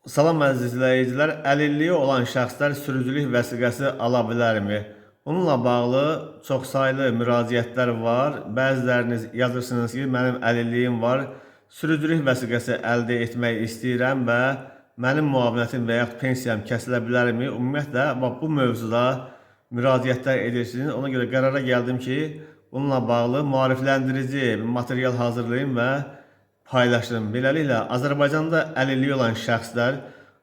Salam əziz izləyicilər, əlilliyi olan şəxslər sürücülük vəsiqəsi ala bilərmi? Bununla bağlı çoxsaylı müraciətlər var. Bəziləriniz yazırsınız ki, mənim əlilliyim var, sürücülük vəsiqəsi əldə etmək istəyirəm və mənim müavinətim və yaxud pensiyam kəsilə bilərmi? Ümumiyyətlə, bu mövzuda müraciətlər edirsiniz. Ona görə qərara gəldim ki, bununla bağlı maarifləndirici material hazırlayım və paylaşdım. Beləliklə, Azərbaycanda əlilliyi olan şəxslər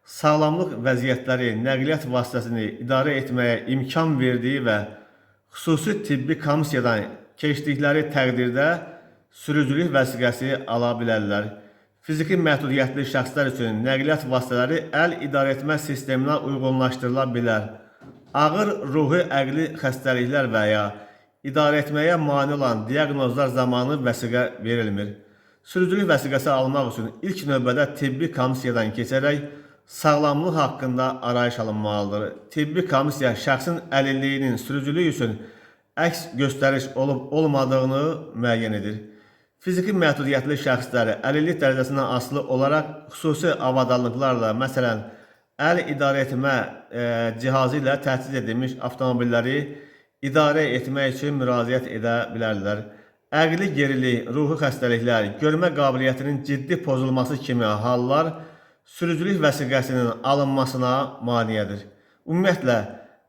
sağlamlıq vəziyyətləri nəqliyyat vasitəsini idarə etməyə imkan verdiyi və xüsusi tibbi komissiyadan keçdikləri təqdirdə sürücülük vəsiqəsi ala bilərlər. Fiziki məhdudiyyətli şəxslər üçün nəqliyyat vasitələri əl idarəetmə sisteminə uyğunlaşdırıla bilər. Ağır ruhi əqli xəstəliklər və ya idarə etməyə mane olan diaqnozlar zamanı vəsiqə verilmir. Sürücülük vəsiqəsi almaq üçün ilk növbədə tibbi komissiyadan keçərək sağlamlıq haqqında arayış alınmalıdır. Tibbi komissiya şəxsin əlilliyinin sürücülük üçün əks göstəriş olub-olmadığını müəyyən edir. Fiziki məhdudiyyətli şəxsləri əlillik dərəcəsindən asılı olaraq xüsusi avadanlıqlarla, məsələn, əl idarə etmə cihazı ilə təchiz edilmiş avtomobilləri idarə etmək üçün müraciət edə bilərlər. Əqli gerilik, ruhi xəstəliklər, görmə qabiliyyətinin ciddi pozulması kimi hallar sürücülük vəsiqəsinin alınmasına maneədir. Ümumiyyətlə,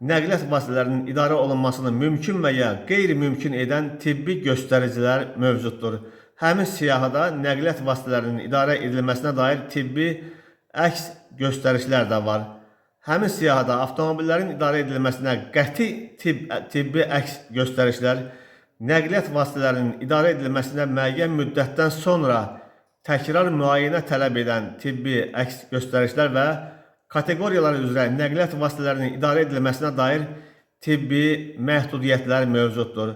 nəqliyyat vasitələrinin idarə olunmasını mümkün və ya qeyri-mümkün edən tibbi göstəricilər mövcuddur. Həmin siyahıda nəqliyyat vasitələrinin idarə edilməsinə dair tibbi əks göstərişlər də var. Həmin siyahıda avtomobillərin idarə edilməsinə qəti tibbi əks göstərişlər, nəqliyyat vasitələrinin idarə edilməsinə müəyyən müddətdən sonra təkrar müayinə tələb edən tibbi əks göstərişlər və kateqoriyalar üzrə nəqliyyat vasitələrinin idarə edilməsinə dair tibbi məhdudiyyətlər mövcuddur.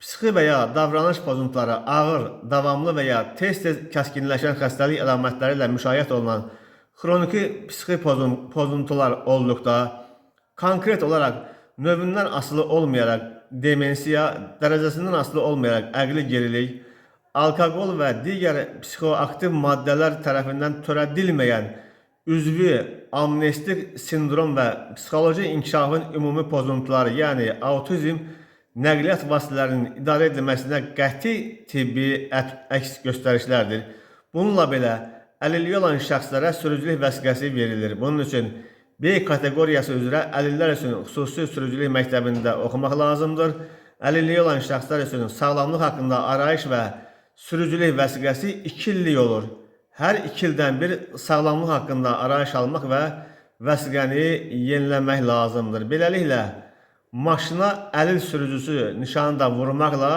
Psixi və ya davranış pozuntuları ağır, davamlı və ya tez-tez kəskinləşən xəstəlik əlamətləri ilə müşayiət olunan xroniki psixi pozuntular olduqda, konkret olaraq növündən asılı olmayaraq demensiya, dərəcəsindən asılı olmayaraq əqli gerilik, alkoqol və digər psixoaktiv maddələr tərəfindən törədilməyən üzvü amnestik sindrom və psixoloji inkişafın ümumi pozuntuları, yəni autizm, nəqliyyat vasitələrinin idarə edilməsinə qəti tibbi əks göstərişlərdir. Bununla belə, əlilliyi olan şəxslərə sürücülük vəsiqəsi verilir. Bunun üçün B kateqoriyası üzrə əlillər üçün xüsusi sürücülük məktəbində oxumaq lazımdır. Əlilliyi olan şəxslər üçün sağlamlıq haqqında arayış və sürücülük vəsiqəsi 2 illik olur. Hər 2 ildən bir sağlamlıq haqqında arayış almaq və vəsiqəni yeniləmək lazımdır. Beləliklə, maşına əlil sürücüsü nişanı da vurmaqla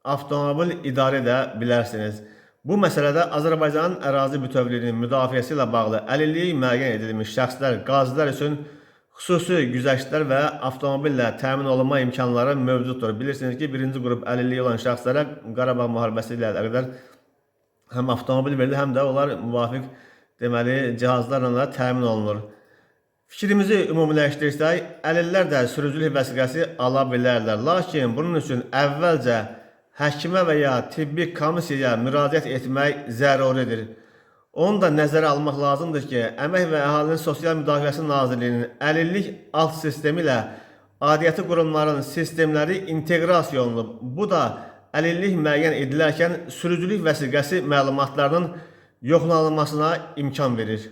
avtomobil idarə edə bilərsiniz. Bu məsələdə Azərbaycanın ərazi bütövlüyünün müdafiəsi ilə bağlı əlilliyi müəyyən edilmiş şəxslər, qazilər üçün xüsusi güzəştlər və avtomobillə təmin olunma imkanları mövcuddur. Bilirsiniz ki, birinci qrup əlilliyi olan şəxslərə Qarabağ müharibəsi ilə əlaqədar həm avtomobil verilir, həm də onlar müvafiq cihazlarla da təmin olunur. Fikrimizi ümumiləşdirsək, əlillər də sürücülük vəsiqəsi ala bilərlər. Lakin bunun üçün əvvəlcə həkimə və ya tibbi komissiyaya müraciət etmək zəruridir. Onu da nəzərə almaq lazımdır ki, Əmək və Əhalinin Sosial Müdafiəsi Nazirliyinin əlillik alt sistemi ilə aidiyyəti qurumların sistemləri inteqrasiya olunub. Bu da əlillik müəyyən edilərkən sürücülük vəsiqəsi məlumatlarının yoxlanılmasına imkan verir.